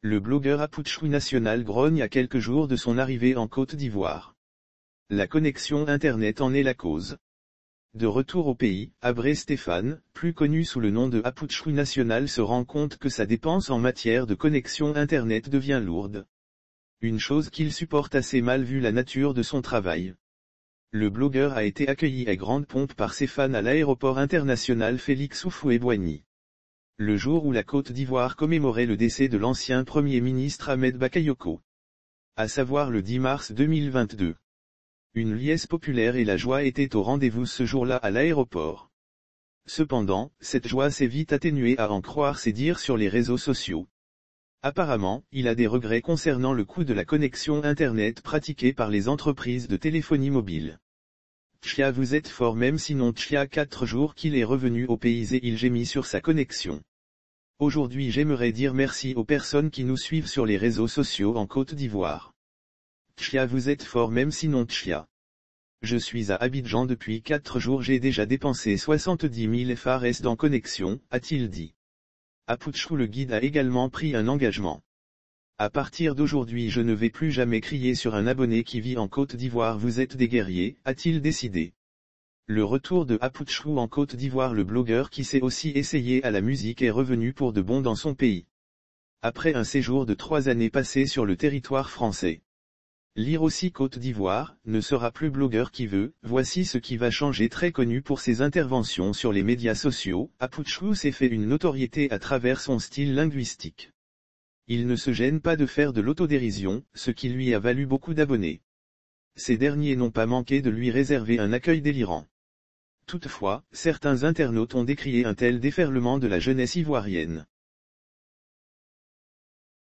Le blogueur Apouchou National grogne à quelques jours de son arrivée en Côte d'Ivoire. La connexion Internet en est la cause. De retour au pays, Abré Stéphane, plus connu sous le nom de Apouchou National, se rend compte que sa dépense en matière de connexion Internet devient lourde. Une chose qu'il supporte assez mal vu la nature de son travail. Le blogueur a été accueilli à grande pompe par ses fans à l'aéroport international Félix Houphouët-Boigny. Le jour où la Côte d'Ivoire commémorait le décès de l'ancien Premier ministre Ahmed Bakayoko. À savoir le 10 mars 2022. Une liesse populaire et la joie étaient au rendez-vous ce jour-là à l'aéroport. Cependant, cette joie s'est vite atténuée à en croire ses dires sur les réseaux sociaux. Apparemment, il a des regrets concernant le coût de la connexion Internet pratiquée par les entreprises de téléphonie mobile. Tchia, vous êtes fort, même sinon Tchia 4 jours qu'il est revenu au pays et il gémit sur sa connexion. Aujourd'hui j'aimerais dire merci aux personnes qui nous suivent sur les réseaux sociaux en Côte d'Ivoire. Tchia, vous êtes fort, même sinon Tchia. Je suis à Abidjan depuis 4 jours, j'ai déjà dépensé 70 000 FARS dans connexion, a-t-il dit. Apouchou le guide a également pris un engagement. À partir d'aujourd'hui je ne vais plus jamais crier sur un abonné qui vit en Côte d'Ivoire, vous êtes des guerriers, a-t-il décidé. Le retour de Apouchou en Côte d'Ivoire, le blogueur qui s'est aussi essayé à la musique est revenu pour de bon dans son pays. Après un séjour de 3 années passées sur le territoire français. Lire aussi Côte d'Ivoire, ne sera plus blogueur qui veut, voici ce qui va changer. Très connu pour ses interventions sur les médias sociaux, Apouchou s'est fait une notoriété à travers son style linguistique. Il ne se gêne pas de faire de l'autodérision, ce qui lui a valu beaucoup d'abonnés. Ces derniers n'ont pas manqué de lui réserver un accueil délirant. Toutefois, certains internautes ont décrié un tel déferlement de la jeunesse ivoirienne.